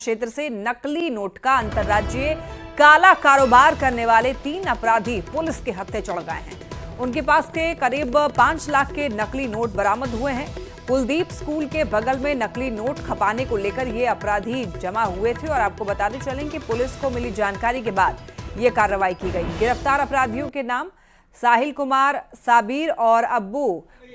क्षेत्र से नकली नोट का अंतर्राज्यीय काला कारोबार करने वाले 3 अपराधी पुलिस के हत्थे चढ़ गए हैं। उनके पास से करीब 5 लाख के नकली नोट बरामद हुए हैं। कुलदीप स्कूल के बगल में नकली नोट खपाने को लेकर ये अपराधी जमा हुए थे और आपको बताते चलें कि पुलिस को मिली जानकारी के बाद ये कार्रवाई की गई। गिरफ्तार अपराधियों के नाम साहिल कुमार, साबिर और अब्बू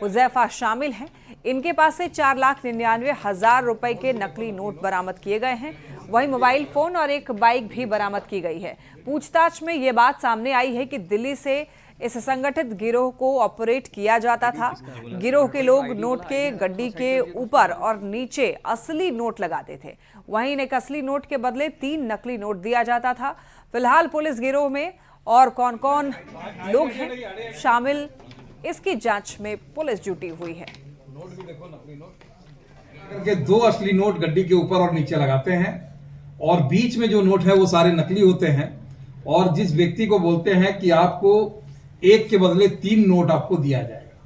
हुजैफा शामिल हैं। इनके पास से 4,99,000 रुपए के नकली नोट बरामद किए गए हैं। वहीं मोबाइल फोन और एक बाइक भी बरामद की गई है। पूछताछ में ये बात सामने आई है कि दिल्ली से इस संगठित गिरोह को ऑपरेट किया जाता था। गिरोह के लोग नोट के गड्डी के ऊपर और नीचे असली नोट लगाते थे। वहीं एक असली नोट के बदले 3 नकली नोट दिया जाता था। फिलहाल पुलिस गिरोह में और कौन कौन लोग हैं शामिल, इसकी जांच में पुलिस जुटी हुई है। नोट भी देखो, नकली नोट के 2 असली नोट गड्डी के ऊपर और नीचे लगाते हैं और बीच में जो नोट है वो सारे नकली होते हैं। और जिस व्यक्ति को बोलते हैं कि आपको 1 के बदले 3 नोट आपको दिया जाएगा,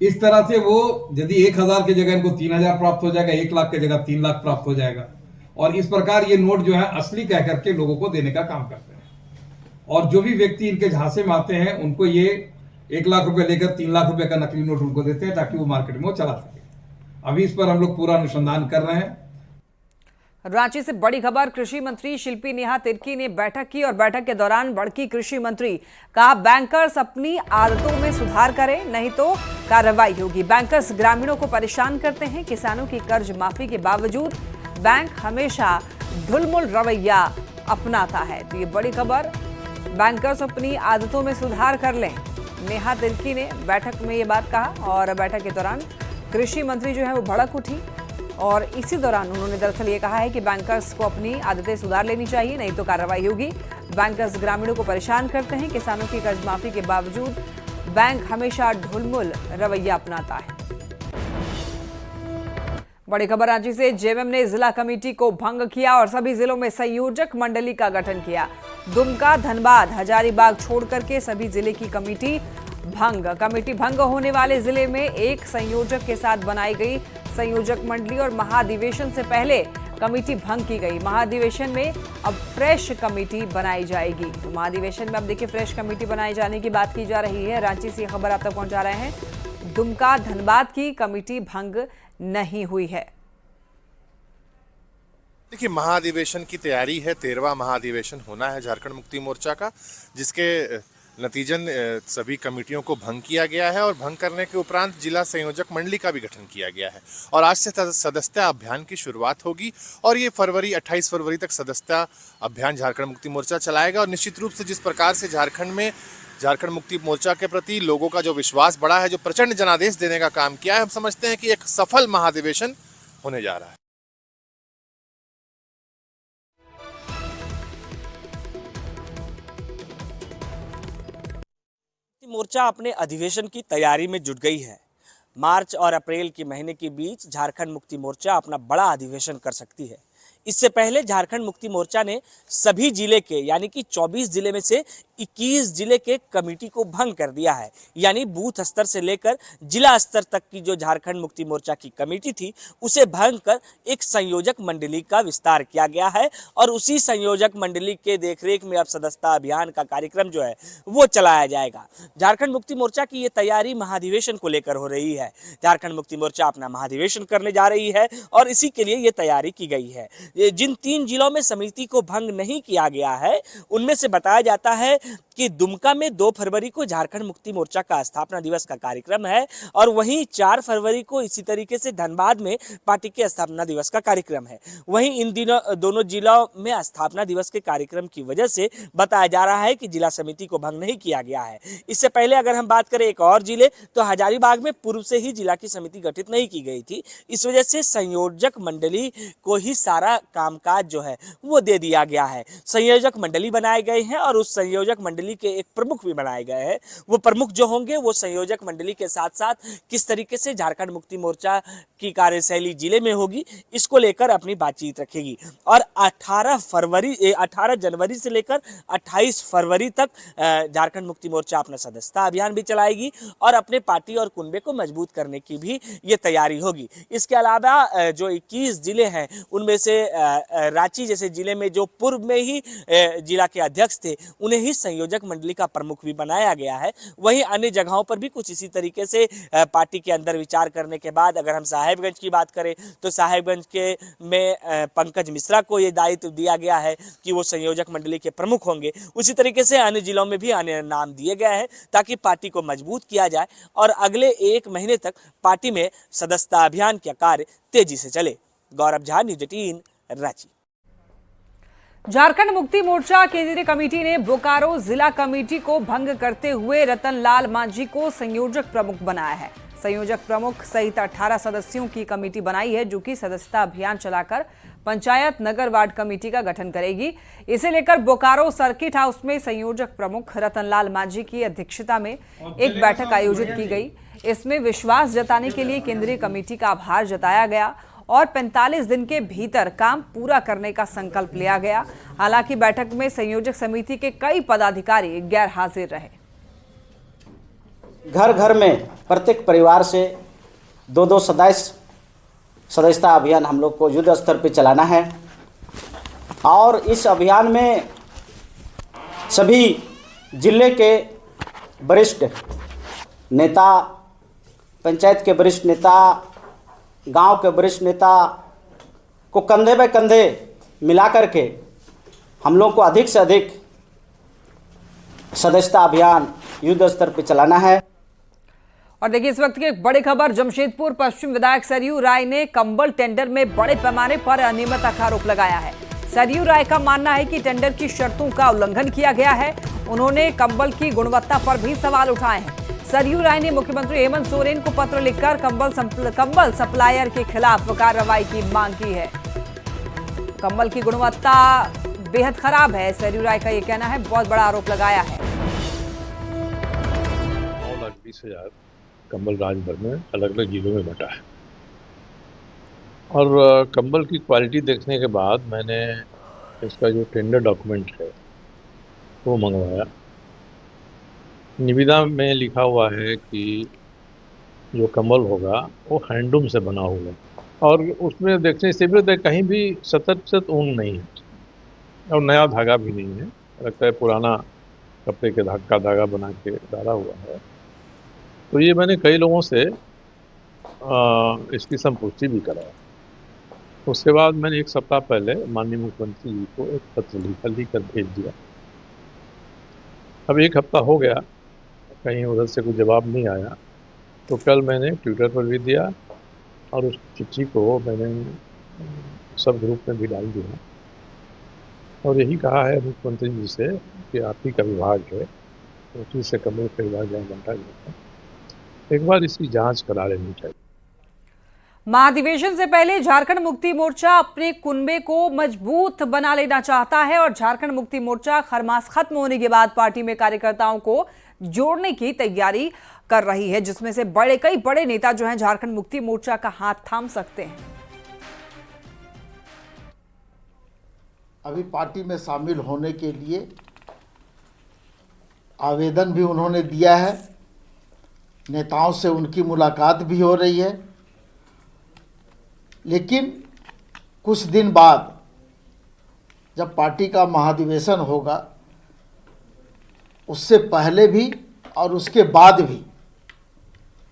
इस तरह से वो यदि 1,000 की जगह इनको 3,000 प्राप्त हो जाएगा, 1 लाख की जगह 3 लाख प्राप्त हो जाएगा। और इस प्रकार ये नोट जो है असली कह करके लोगों को देने का काम करते हैं। और जो भी व्यक्ति इनके झांसे में आते हैं उनको ये 1 लाख रुपए लेकर 3 लाख रुपए का नकली नोट उनको देते हैं ताकि वो मार्केट में वो चला सके। अभी इस पर हम लोग पूरा अनुसंधान कर रहे हैं। रांची से बड़ी खबर, कृषि मंत्री शिल्पी नेहा तिर्की ने बैठक की और बैठक के दौरान भड़की कृषि मंत्री, कहा बैंकर्स अपनी आदतों में सुधार करें नहीं तो कार्रवाई होगी। बैंकर्स ग्रामीणों को परेशान करते हैं। किसानों की कर्ज माफी के बावजूद बैंक हमेशा ढुलमुल रवैया अपनाता है। तो ये बड़ी खबर, बैंकर्स अपनी आदतों में सुधार कर लें, नेहा तिर्की ने बैठक में ये बात कहा। और बैठक के दौरान कृषि मंत्री जो है वो भड़क उठी और इसी दौरान उन्होंने दरअसल ये कहा है कि बैंकर्स को अपनी आदतें सुधार लेनी चाहिए नहीं तो कार्रवाई होगी। बैंकर्स ग्रामीणों को परेशान करते हैं। किसानों की कर्ज माफी के बावजूद बैंक हमेशा ढुलमुल रवैया अपनाता है। बड़ी खबर रांची से, जेएमएम ने जिला कमेटी को भंग किया और सभी जिलों में संयोजक मंडली का गठन किया। दुमका, धनबाद, हजारीबाग छोड़ करके सभी जिले की कमेटी भंग। कमेटी भंग होने वाले जिले में एक संयोजक के साथ बनाई गई संयोजक मंडली और महाधिवेशन से पहले कमेटी भंग की गई। महाधिवेशन में अब फ्रेश कमेटी बनाई जाएगी। तो महाधिवेशन में अब देखिए फ्रेश कमेटी बनाए जाने की बात की जा रही है। रांची से खबर आप तक पहुंचा रहे हैं। दुमका, धनबाद की कमेटी भंग नहीं हुई है। देखिए, महाधिवेशन की तैयारी है। 13वां महाधिवेशन होना है झारखंड मुक्ति मोर्चा का, जिसके नतीजन सभी कमेटियों को भंग किया गया है और भंग करने के उपरांत जिला संयोजक मंडली का भी गठन किया गया है। और आज से सदस्यता अभियान की शुरुआत होगी और ये 28 फरवरी तक सदस्यता अभियान झारखंड मुक्ति मोर्चा चलाएगा। और निश्चित रूप से जिस प्रकार से झारखंड में झारखंड मुक्ति मोर्चा के प्रति लोगों का जो विश्वास बढ़ा है, जो प्रचंड जनादेश देने का काम किया है, हम समझते हैं कि एक सफल महाधिवेशन होने जा रहा है। मोर्चा अपने अधिवेशन की तैयारी में जुट गई है। मार्च और अप्रैल के महीने के बीच झारखंड मुक्ति मोर्चा अपना बड़ा अधिवेशन कर सकती है। इससे पहले झारखंड मुक्ति मोर्चा ने सभी जिले के यानी कि 24 जिले में से 21 जिले के कमेटी को भंग कर दिया है। यानी बूथ स्तर से लेकर जिला स्तर तक की जो झारखंड मुक्ति मोर्चा की कमेटी थी उसे भंग कर एक संयोजक मंडली का विस्तार किया गया है और उसी संयोजक मंडली के देखरेख में अब सदस्यता अभियान का कार्यक्रम जो है वो चलाया जाएगा। झारखंड मुक्ति मोर्चा की ये तैयारी महाधिवेशन को लेकर हो रही है। झारखंड मुक्ति मोर्चा अपना महाधिवेशन करने जा रही है और इसी के लिए ये तैयारी की गई है। जिन 3 जिलों में समिति को भंग नहीं किया गया है उनमें से बताया जाता है कि दुमका में 2 फरवरी को झारखंड मुक्ति मोर्चा का स्थापना दिवस का कार्यक्रम है और वहीं 4 फरवरी को इसी तरीके से धनबाद में पार्टी के स्थापना दिवस का कार्यक्रम है। वहीं इन दोनों जिलों में स्थापना दिवस के कार्यक्रम की वजह से बताया जा रहा है कि जिला समिति को भंग नहीं किया गया है। इससे पहले अगर हम बात करें एक और जिले तो हजारीबाग में पूर्व से ही जिला की समिति गठित नहीं की गई थी। इस वजह से संयोजक मंडली को ही सारा कामकाज जो है वो दे दिया गया है। संयोजक मंडली बनाए गए हैं और उस संयोजक संयोजक मंडली के एक प्रमुख भी बनाए गए हैं। वो प्रमुख जो होंगे वो संयोजक मंडली के साथ साथ किस तरीके से झारखंड मुक्ति मोर्चा की कार्यशैली जिले में होगी, इसको लेकर अपनी बातचीत रखेगी। और 18 जनवरी से लेकर 28 फरवरी तक झारखंड मुक्ति मोर्चा अपना सदस्यता अभियान भी चलाएगी और अपने पार्टी और कुनबे को मजबूत करने की भी ये तैयारी होगी। इसके अलावा जो 21 जिले हैं उनमें से रांची जैसे जिले में जो पूर्व में ही जिला के अध्यक्ष थे उन्हें ही संयोजक मंडली का प्रमुख भी बनाया गया है। वहीं अन्य जगहों पर भी कुछ इसी तरीके से पार्टी के अंदर विचार करने के बाद अगर हम साहेबगंज की बात करें तो साहेबगंज के में पंकज मिश्रा को ये दायित्व दिया गया है कि वो संयोजक मंडली के प्रमुख होंगे। उसी तरीके से अन्य जिलों में भी अन्य नाम दिए गए हैं ताकि पार्टी को मजबूत किया जाए और अगले 1 महीने तक पार्टी में सदस्यता अभियान का कार्य तेजी से चले। गौरव झा, न्यूज़ 18, रांची। झारखंड मुक्ति मोर्चा केंद्रीय कमेटी ने बोकारो जिला कमेटी को भंग करते हुए रतनलाल मांझी को संयोजक प्रमुख बनाया है। संयोजक प्रमुख सहित 18 सदस्यों की कमेटी बनाई है जो कि सदस्यता अभियान चलाकर पंचायत नगर वार्ड कमेटी का गठन करेगी। इसे लेकर बोकारो सर्किट हाउस में संयोजक प्रमुख रतनलाल मांझी की अध्यक्षता में एक बैठक आयोजित की गई। इसमें विश्वास जताने के लिए केंद्रीय कमेटी का आभार जताया गया और 45 दिन के भीतर काम पूरा करने का संकल्प लिया गया। हालांकि बैठक में संयोजक समिति के कई पदाधिकारी गैर हाजिर रहे। घर घर में प्रत्येक परिवार से 2-2 सदस्यता अभियान हम लोग को युद्ध स्तर पर चलाना है और इस अभियान में सभी जिले के वरिष्ठ नेता, पंचायत के वरिष्ठ नेता, गांव के वरिष्ठ नेता को कंधे पे कंधे मिला करके हम लोग को अधिक से अधिक सदस्यता अभियान युद्ध स्तर पर चलाना है। और देखिए इस वक्त की एक बड़ी खबर, जमशेदपुर पश्चिम विधायक सरयू राय ने कंबल टेंडर में बड़े पैमाने पर अनियमितता का आरोप लगाया है। सरयू राय का मानना है कि टेंडर की शर्तों का उल्लंघन किया गया है। उन्होंने कंबल की गुणवत्ता पर भी सवाल उठाए हैं। सरयू राय ने मुख्यमंत्री हेमंत सोरेन को पत्र लिखकर कंबल सप्लायर के खिलाफ कार्रवाई की मांग की है। कंबल की गुणवत्ता बेहद खराब है, सरयू राय का ये कहना है। बहुत बड़ा आरोप लगाया है। 9,20,000 कंबल राज्य भर में अलग अलग जिलों में बटा है और कंबल की क्वालिटी देखने के बाद मैंने इसका जो टेंडर डॉक्यूमेंट है वो मंगवाया। निविदा में लिखा हुआ है कि जो कंबल होगा वो हैंडलूम से बना होगा और उसमें देखने से भी कहीं भी 70% ऊन नहीं है और नया धागा भी नहीं है। लगता है पुराना कपड़े के धागा बना के डाला हुआ है। तो ये मैंने कई लोगों से इसकी संपुष्टि भी कराया। उसके बाद मैंने 1 सप्ताह पहले माननीय मुख्यमंत्री जी को एक पत्र लिखकर भेज दिया। अब 1 हफ्ता हो गया, कहीं उधर से कोई जवाब नहीं आया। तो कल मैंने ट्विटर पर भी दिया और उस चिट्ठी को मैंने सब ग्रुप में भी डाल दिया और यही कहा है मुख्यमंत्री जी से कि आप ही का विभाग है, उसी से कंबल का विभाग जहाँ बांटा गया है, एक बार इसकी जांच करा लेनी चाहिए। महाधिवेशन से पहले झारखंड मुक्ति मोर्चा अपने कुनबे को मजबूत बना लेना चाहता है और झारखंड मुक्ति मोर्चा खरमास खत्म होने के बाद पार्टी में कार्यकर्ताओं को जोड़ने की तैयारी कर रही है, जिसमें से कई बड़े नेता जो हैं झारखंड मुक्ति मोर्चा का हाथ थाम सकते हैं। अभी पार्टी में शामिल होने के लिए आवेदन भी उन्होंने दिया है। नेताओं से उनकी मुलाकात भी हो रही है, लेकिन कुछ दिन बाद जब पार्टी का महाधिवेशन होगा उससे पहले भी और उसके बाद भी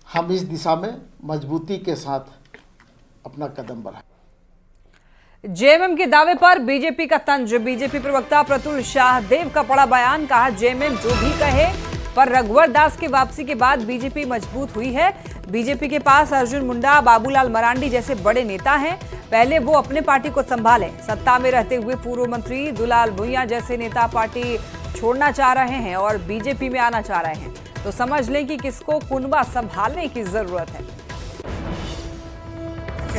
हम इस दिशा में मजबूती के साथ अपना कदम बढ़ाएं। जेएमएम के दावे पर बीजेपी का तंज। बीजेपी प्रवक्ता प्रतुल शाहदेव का बड़ा बयान। कहा जेएमएम जो भी कहे, पर रघुवर दास की वापसी के बाद बीजेपी मजबूत हुई है। बीजेपी के पास अर्जुन मुंडा, बाबूलाल मरांडी जैसे बड़े नेता हैं। पहले वो अपने पार्टी को संभालें। सत्ता में रहते हुए पूर्व मंत्री दुलाल भुइयां जैसे नेता पार्टी छोड़ना चाह रहे हैं और बीजेपी में आना चाह रहे हैं, तो समझ लें कि किसको कुनबा संभालने की जरूरत है।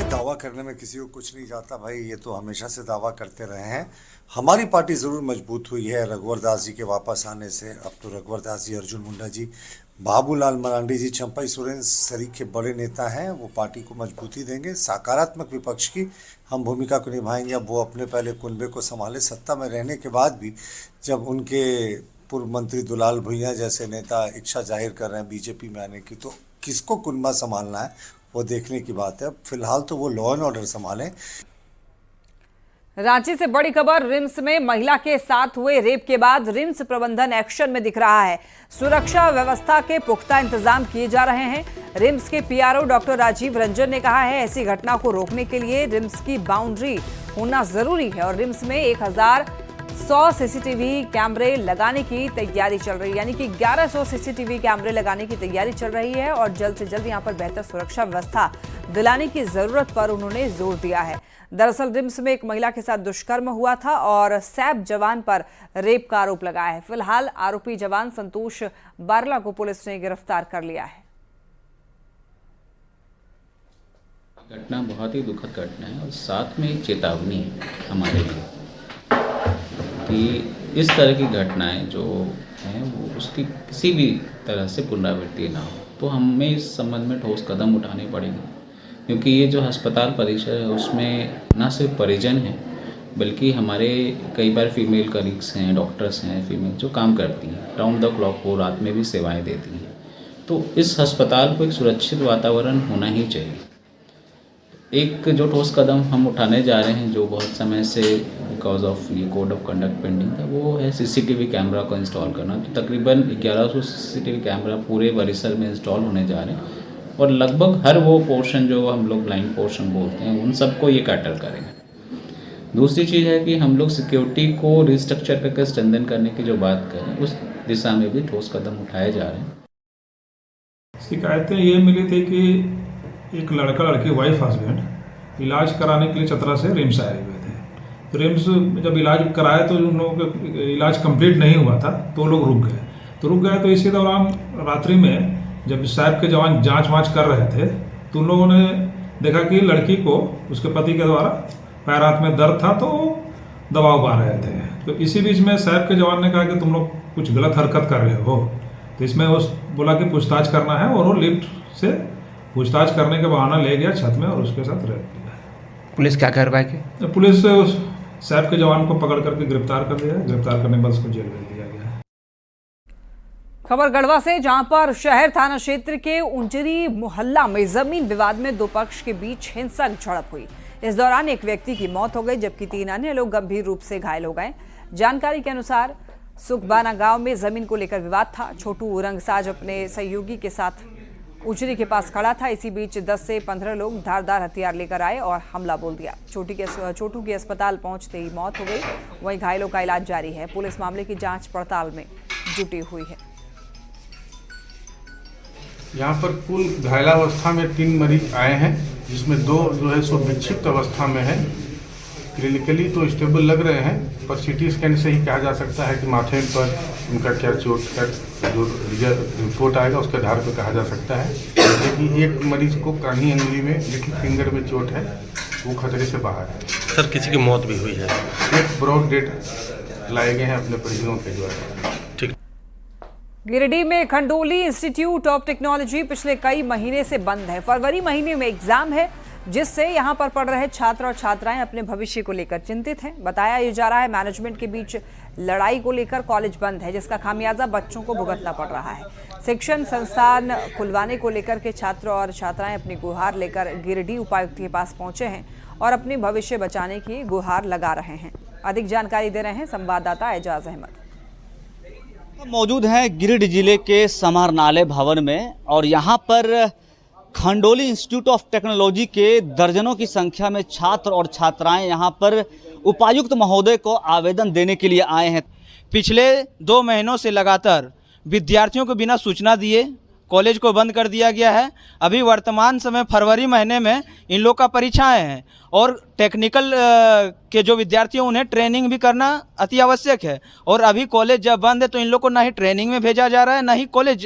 दावा करने में किसी को कुछ नहीं जाता भाई, ये तो हमेशा से दावा करते रहे हैं। हमारी पार्टी ज़रूर मजबूत हुई है रघुवर दास जी के वापस आने से। अब तो रघुवर दास जी, अर्जुन मुंडा जी, बाबूलाल मरांडी जी, चंपई सोरेन सरीख के बड़े नेता हैं, वो पार्टी को मजबूती देंगे। सकारात्मक विपक्ष की हम भूमिका को निभाएंगे। अब वो अपने पहले कुनबे को संभाले। सत्ता में रहने के बाद भी जब उनके पूर्व मंत्री दुलाल भुइयां जैसे नेता इच्छा जाहिर कर रहे हैं बीजेपी में आने की, तो किसको कुनबा संभालना है वो देखने की बात है। फिलहाल तो वो लॉ एंड ऑर्डर संभालें। रांची से बड़ी खबर, रिम्स में महिला के साथ हुए रेप के बाद रिम्स प्रबंधन एक्शन में दिख रहा है। सुरक्षा व्यवस्था के पुख्ता इंतजाम किए जा रहे हैं। रिम्स के पीआरओ डॉक्टर राजीव रंजन ने कहा है, ऐसी घटना को रोकने के लिए रिम्स की बाउंड्री होना जरूरी है और रिम्स में 1100 सीसीटीवी कैमरे लगाने की तैयारी चल रही है, यानी कि 1100 सीसीटीवी कैमरे लगाने की तैयारी चल रही है और जल्द से जल्द यहां पर बेहतर सुरक्षा व्यवस्था दिलाने की जरूरत पर उन्होंने जोर दिया है। दरअसल रिम्स में एक महिला के साथ दुष्कर्म हुआ था और सैप जवान पर रेप का आरोप लगाया है। फिलहाल आरोपी जवान संतोष बारला को पुलिस ने गिरफ्तार कर लिया है। घटना बहुत ही दुखद घटना है और साथ में एक चेतावनी है हमारे लिए कि इस तरह की घटनाएं जो हैं वो उसकी किसी भी तरह से पुनरावृत्ति ना हो। तो हमें इस संबंध में ठोस कदम उठाने पड़ेंगे, क्योंकि ये जो अस्पताल परिसर है उसमें न सिर्फ परिजन हैं बल्कि हमारे कई बार फीमेल कलीग्स हैं, डॉक्टर्स हैं फीमेल जो काम करती हैं राउंड द क्लॉक, वो रात में भी सेवाएं देती हैं। तो इस अस्पताल को एक सुरक्षित वातावरण होना ही चाहिए। एक जो ठोस कदम हम उठाने जा रहे हैं, जो बहुत समय से बिकॉज ऑफ ये कोड ऑफ कंडक्ट पेंडिंग था, वो है सीसीटीवी कैमरा को इंस्टॉल करना। तो तकरीबन 1100 सीसीटीवी कैमरा पूरे परिसर में इंस्टॉल होने जा रहे हैं और लगभग हर वो पोर्शन जो हम लोग ब्लाइंड पोर्शन बोलते हैं उन सबको ये कैटर करेंगे। दूसरी चीज़ है कि हम लोग सिक्योरिटी को रिस्ट्रक्चर करके स्ट्रेंथन करने की जो बात करें उस दिशा में भी ठोस कदम उठाए जा रहे हैं। शिकायतें ये मिली थी कि एक लड़का लड़की वाइफ हस्बैंड इलाज कराने के लिए चतरा से रिम्स आए हुए थे। तो रिम्स जब इलाज कराए तो उन लोगों का इलाज कंप्लीट नहीं हुआ था तो लोग रुक गए। तो इसी दौरान रात्रि में जब सैप के जवान जांच वाँच कर रहे थे तो उन लोगों ने देखा कि लड़की को उसके पति के द्वारा पैर हाथ में दर्द था तो दबाव पा रहे थे। तो इसी बीच में सैप के जवान ने कहा कि तुम लोग कुछ गलत हरकत कर रहे हो। तो इसमें उस बोला कि पूछताछ करना है और वो लिफ्ट से पूछताछ करने के बहाना ले गया छत में और उसके साथ रेप किया। पुलिस क्या कार्रवाई की? पुलिस उस सैप के जवान को पकड़ करके गिरफ्तार कर लिया। गिरफ्तार करने के बाद उसको जेल भेज दिया गया है। खबर गढ़वा से, जहां पर शहर थाना क्षेत्र के उंचरी मोहल्ला में जमीन विवाद में दो पक्ष के बीच हिंसक झड़प हुई। इस दौरान एक व्यक्ति की मौत हो गई जबकि 3 अन्य लोग गंभीर रूप से घायल हो गए। जानकारी के अनुसार सुखबाना गांव में जमीन को लेकर विवाद था। छोटू रंगसाज अपने सहयोगी के साथ उचरी के पास खड़ा था। इसी बीच 10 से 15 लोग धारदार हथियार लेकर आए और हमला बोल दिया। छोटू की अस्पताल पहुंचते ही मौत हो गई। वहीं घायलों का इलाज जारी है। पुलिस मामले की जांच पड़ताल में जुटी हुई है। यहाँ पर कुल घायलावस्था में 3 मरीज आए हैं, जिसमें 2 जो है सो विक्षिप्त अवस्था में है। क्लिनिकली तो स्टेबल लग रहे हैं, पर सीटी स्कैन से ही कहा जा सकता है कि माथे पर उनका क्या चोट है। जो रिपोर्ट आएगा उसके आधार पर कहा जा सकता है। जैसे कि एक मरीज को कान्ही अंगुली में, लिटिल फिंगर में चोट है, वो खतरे से बाहर है। सर, किसी की मौत भी हुई है। एक ब्रॉड डेड लाए गए हैं अपने परिजनों के द्वारा। ठीक। गिरिडीह में खंडोली इंस्टीट्यूट ऑफ टेक्नोलॉजी पिछले कई महीने से बंद है। फरवरी महीने में एग्जाम है, जिससे यहां पर पढ़ रहे छात्र और छात्राएं अपने भविष्य को लेकर चिंतित हैं। बताया ये जा रहा है मैनेजमेंट के बीच लड़ाई को लेकर कॉलेज बंद है, जिसका खामियाजा बच्चों को भुगतना पड़ रहा है। शिक्षण संस्थान खुलवाने को लेकर के छात्र और छात्राएं अपनी गुहार लेकर गिरिडीह उपायुक्त के पास पहुंचे हैं और अपनी भविष्य बचाने की गुहार लगा रहे हैं। अधिक जानकारी दे रहे हैं संवाददाता एजाज अहमद। मौजूद हैं गिरिडीह जिले के समाहरणालय भवन में और यहाँ पर खंडोली इंस्टीट्यूट ऑफ टेक्नोलॉजी के दर्जनों की संख्या में छात्र और छात्राएं यहाँ पर उपायुक्त महोदय को आवेदन देने के लिए आए हैं। पिछले 2 महीनों से लगातार विद्यार्थियों को बिना सूचना दिए कॉलेज को बंद कर दिया गया है। अभी वर्तमान समय फरवरी महीने में इन लोग का परीक्षाएं हैं और टेक्निकल के जो विद्यार्थी हैं उन्हें ट्रेनिंग भी करना अति आवश्यक है। और अभी कॉलेज जब बंद है तो इन लोग को ना ही ट्रेनिंग में भेजा जा रहा है, ना ही कॉलेज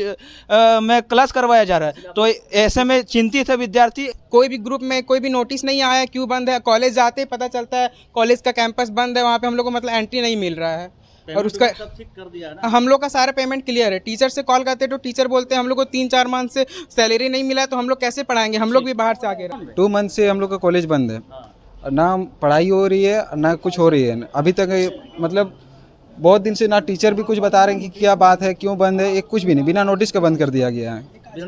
में क्लास करवाया जा रहा है। तो ऐसे में चिंतित है विद्यार्थी। कोई भी ग्रुप में कोई भी नोटिस नहीं आया क्यों बंद है। कॉलेज जाते ही पता चलता है कॉलेज का कैंपस बंद है, वहाँ पे हम लोग को मतलब एंट्री नहीं मिल रहा है। और उसका ठीक कर दिया ना? हम लोग का सारा पेमेंट क्लियर है। टीचर से कॉल करते तो टीचर बोलते हैं हम लोग को 3-4 मंथ से सैलरी नहीं मिला है, तो हम लोग कैसे पढ़ाएंगे। हम लोग भी बाहर से आके 2 मंथ से हम लोग का कॉलेज बंद है, ना पढ़ाई हो रही है ना कुछ हो रही है। अभी तक मतलब बहुत दिन से ना टीचर भी कुछ बता रहे हैं कि क्या बात है, क्यों बंद है, एक कुछ भी नहीं, बिना नोटिस का बंद कर दिया गया है।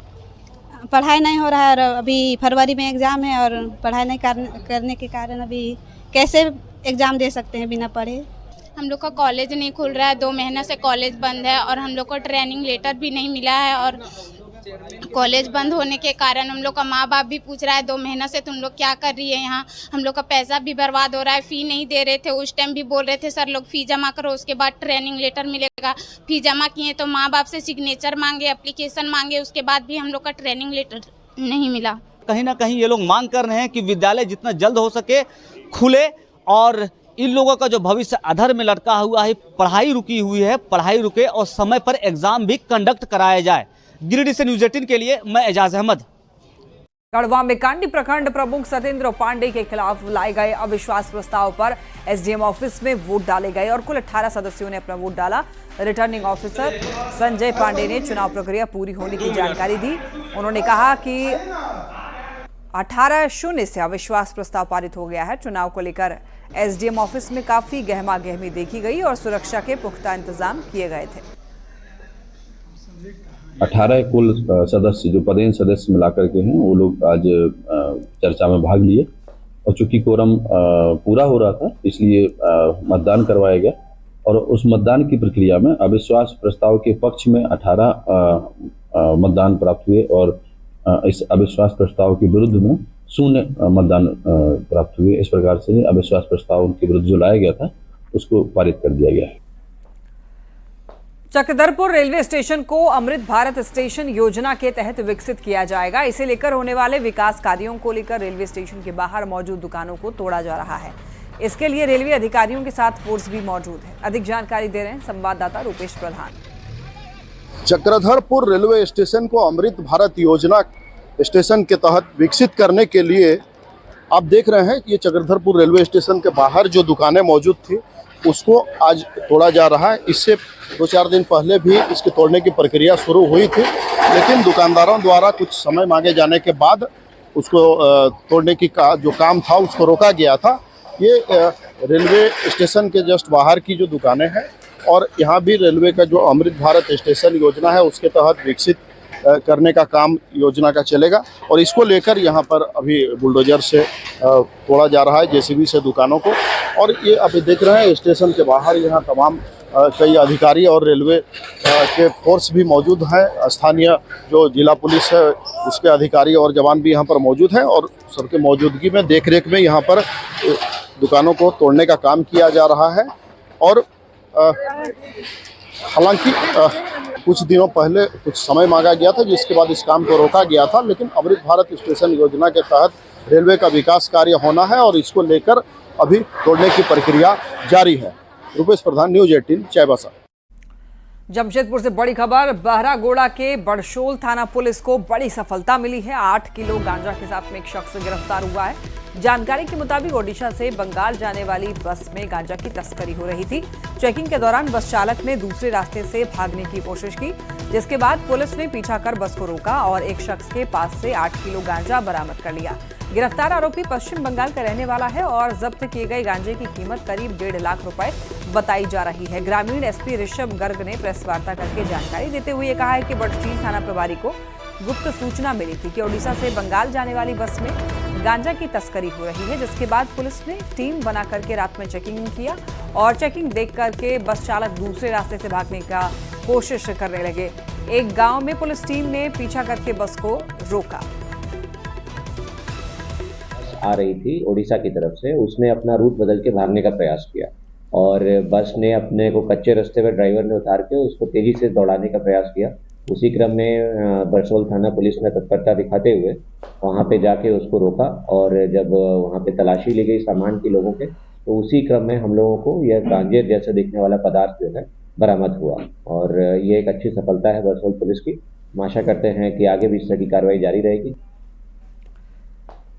पढ़ाई नहीं हो रहा है और अभी फरवरी में एग्ज़ाम है और पढ़ाई नहीं करने के कारण अभी कैसे एग्ज़ाम दे सकते हैं बिना पढ़े। हम लोग का कॉलेज नहीं खुल रहा है, 2 महीने से कॉलेज बंद है और हम लोग को ट्रेनिंग लेटर भी नहीं मिला है। और कॉलेज बंद होने के कारण हम लोग का माँ बाप भी पूछ रहा है 2 महीना से तुम लोग क्या कर रही है यहाँ। हम लोग का पैसा भी बर्बाद हो रहा है। फ़ी नहीं दे रहे थे, उस टाइम भी बोल रहे थे सर लोग फ़ी जमा करो उसके बाद ट्रेनिंग लेटर मिलेगा। फ़ी जमा किए तो माँ बाप से सिग्नेचर मांगे, एप्लीकेशन मांगे, उसके बाद भी हम लोग का ट्रेनिंग लेटर नहीं मिला। कहीं ना कहीं ये लोग मांग कर रहे हैं कि विद्यालय जितना जल्द हो सके खुले और इन लोगों का जो भविष्य अधर में लटका हुआ है, पढ़ाई रुकी हुई है, पढ़ाई रुके और समय पर एग्जाम भी कंडक्ट कराया जाए। गिरिडीह से न्यूज़ 18 के लिए मैं एजाज अहमद। गढ़वा में कांडी प्रखंड प्रमुख सत्येंद्र पांडे के खिलाफ लाए गए अविश्वास प्रस्ताव पर एसडीएम ऑफिस में वोट डाले गए और कुल 18 सदस्यों ने अपना वोट डाला। रिटर्निंग ऑफिसर संजय पांडे ने चुनाव प्रक्रिया पूरी होने की जानकारी दी। उन्होंने कहा कि 18-0 से अविश्वास प्रस्ताव पारित हो गया है। चुनाव को लेकर एसडीएम ऑफिस में काफी गहमा गहमी देखी गई और सुरक्षा के पुख्ता इंतजाम किए गए थे। 18 कुल सदस्य जो पदेन सदस्य मिलाकर के हैं वो लोग आज चर्चा में भाग लिए और चूंकि कोरम पूरा हो रहा था इसलिए मतदान करवाया गया और उस मतदान की प्रक्रिया में अविश्वास प्रस्ताव के पक्ष में 18 मतदान प्राप्त हुए और इस अविश्वास प्रस्ताव के विरुद्ध में 0 मतदान प्राप्त हुए। इस प्रकार से अविश्वास प्रस्ताव उनके विरुद्ध जो लाया गया था उसको पारित कर दिया गया है। चक्रधरपुर रेलवे स्टेशन को अमृत भारत स्टेशन योजना के तहत विकसित किया जाएगा। इसे लेकर होने वाले विकास कार्यों को लेकर रेलवे स्टेशन के बाहर मौजूद दुकानों को तोड़ा जा रहा है। इसके लिए रेलवे अधिकारियों के साथ फोर्स भी मौजूद है। अधिक जानकारी दे रहे हैं संवाददाता रूपेश प्रधान। चक्रधरपुर रेलवे स्टेशन को अमृत भारत योजना स्टेशन के तहत विकसित करने के लिए आप देख रहे हैं ये चक्रधरपुर रेलवे स्टेशन के बाहर जो दुकानें मौजूद थी उसको आज तोड़ा जा रहा है। इससे 2-4 दिन पहले भी इसके तोड़ने की प्रक्रिया शुरू हुई थी, लेकिन दुकानदारों द्वारा कुछ समय मांगे जाने के बाद उसको तोड़ने की जो काम था उसको रोका गया था। ये रेलवे स्टेशन के जस्ट बाहर की जो दुकानें हैं और यहाँ भी रेलवे का जो अमृत भारत स्टेशन योजना है उसके तहत विकसित करने का काम योजना का चलेगा और इसको लेकर यहाँ पर अभी बुलडोजर से तोड़ा जा रहा है, जेसीबी से दुकानों को। और ये अभी देख रहे हैं स्टेशन के बाहर यहाँ तमाम कई अधिकारी और रेलवे के फोर्स भी मौजूद हैं। स्थानीय जो जिला पुलिस है उसके अधिकारी और जवान भी यहाँ पर मौजूद हैं और सबके मौजूदगी में देखरेख में यहाँ पर दुकानों को तोड़ने का काम किया जा रहा है। और हालांकि कुछ दिनों पहले कुछ समय मांगा गया था जिसके बाद इस काम को रोका गया था, लेकिन अमृत भारत स्टेशन योजना के तहत रेलवे का विकास कार्य होना है और इसको लेकर अभी तोड़ने की प्रक्रिया जारी है। रूपेश प्रधान, न्यूज़ 18, चाईबासा। जमशेदपुर से बड़ी खबर। बहरागोड़ा के बड़शोल थाना पुलिस को बड़ी सफलता मिली है। 8 किलो गांजा के साथ में एक शख्स गिरफ्तार हुआ है। जानकारी के मुताबिक ओडिशा से बंगाल जाने वाली बस में गांजा की तस्करी हो रही थी। चेकिंग के दौरान बस चालक ने दूसरे रास्ते से भागने की कोशिश की, जिसके बाद पुलिस ने पीछा कर बस को रोका और एक शख्स के पास से 8 किलो गांजा बरामद कर लिया। गिरफ्तार आरोपी पश्चिम बंगाल का रहने वाला है और जब्त किए गए गांजे की कीमत करीब 1.5 लाख रुपए बताई जा रही है। ग्रामीण एसपी ऋषभ गर्ग ने प्रेस वार्ता करके जानकारी देते हुए ये कहा है कि बड़चील थाना प्रभारी को गुप्त सूचना मिली थी कि ओडिशा से बंगाल जाने वाली बस में गांजा की तस्करी हो रही है, जिसके बाद पुलिस ने टीम बना करके रात में चेकिंग किया और चेकिंग देख करके बस चालक दूसरे रास्ते से भागने का कोशिश करने लगे। एक गांव में पुलिस टीम ने पीछा करके बस को रोका। आ रही थी ओडिशा की तरफ से, उसने अपना रूट बदल के भागने का प्रयास किया और बस ने अपने को कच्चे रास्ते पर ड्राइवर ने उतार के उसको तेजी से दौड़ाने का प्रयास किया उसी क्रम में बरसोल थाना पुलिस ने तत्परता दिखाते हुए वहाँ पे जाके उसको रोका और जब वहाँ पे तलाशी ली गई सामान की लोगों के, तो उसी क्रम में हम लोगों को यह गांजे जैसा दिखने वाला पदार्थ जो है बरामद हुआ और ये एक अच्छी सफलता है बरसोल पुलिस की। हम आशा करते हैं कि आगे भी इस तरह की कार्रवाई जारी रहेगी।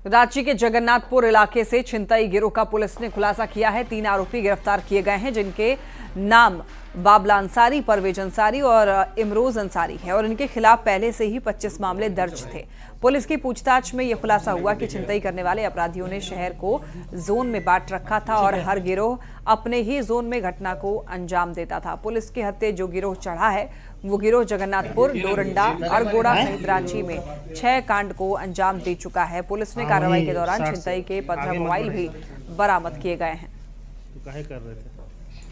रांची के जगन्नाथपुर इलाके से छिनतई गिरोह का पुलिस ने खुलासा किया है। 3 आरोपी गिरफ्तार किए गए हैं जिनके नाम बाबला अंसारी, परवेज अंसारी और इमरोज अंसारी है और इनके खिलाफ पहले से ही 25 मामले दर्ज थे। पुलिस की पूछताछ में यह खुलासा हुआ कि छिनतई करने वाले अपराधियों ने शहर को जोन में बांट रखा था और हर गिरोह अपने ही जोन में घटना को अंजाम देता था। पुलिस के हत्थे जो गिरोह चढ़ा है वो गिरोह जगन्नाथपुर, डोरंडा, अरगोड़ा सहित रांची में 6 कांड को अंजाम दे चुका है। पुलिस ने कार्रवाई के दौरान छिनतई के 15 मोबाइल भी बरामद किए गए हैं।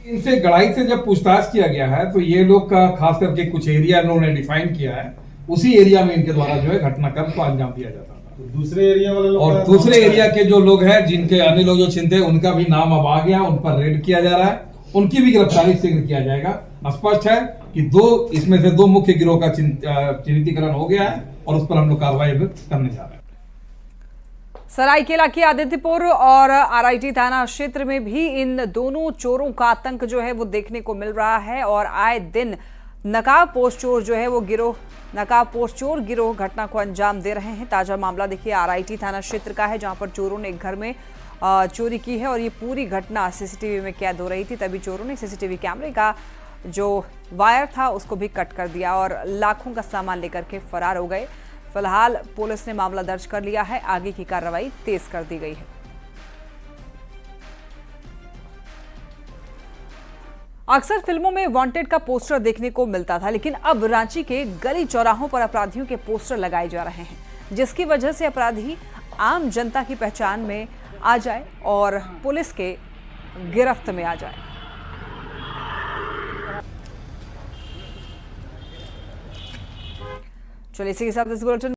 इनसे गढ़ाई से जब पूछताछ किया गया है तो ये लोग का खास करके कुछ एरिया इन्होंने डिफाइन किया है, उसी एरिया में इनके द्वारा जो है घटनाक्रम को अंजाम दिया जाता था। दूसरे एरिया वाले लोग और दूसरे एरिया के जो लोग हैं जिनके अन्य लोग जो छिनते हैं उनका भी नाम अब आ गया, उन पर रेड किया जा रहा है, उनकी भी गिरफ्तारी शीघ्र किया जाएगा। स्पष्ट है कि इसमें से 2 मुख्य गिरोह का चिन्हितीकरण हो गया है और उस पर हम लोग कार्रवाई करने जा रहे हैं। सरायकेला के आदित्यपुर और आरआईटी थाना क्षेत्र में भी इन दोनों चोरों का आतंक जो है वो देखने को मिल रहा है और आए दिन नकाबपोश चोर जो है वो नकाबपोश चोर गिरोह घटना को अंजाम दे रहे हैं। ताजा मामला देखिए आरआईटी थाना क्षेत्र का है जहां पर चोरों ने एक घर में चोरी की है और ये पूरी घटना सीसीटीवी में कैद हो रही थी। तभी चोरों ने सीसीटीवी कैमरे का जो वायर था उसको भी कट कर दिया और लाखों का सामान लेकर के फरार हो गए। फिलहाल पुलिस ने मामला दर्ज कर लिया है, आगे की कार्रवाई तेज कर दी गई है। अक्सर फिल्मों में वांटेड का पोस्टर देखने को मिलता था, लेकिन अब रांची के गली चौराहों पर अपराधियों के पोस्टर लगाए जा रहे हैं, जिसकी वजह से अपराधी आम जनता की पहचान में आ जाए और पुलिस के गिरफ्त में आ जाए। चलिए इसी के साथ इस बुलेटिन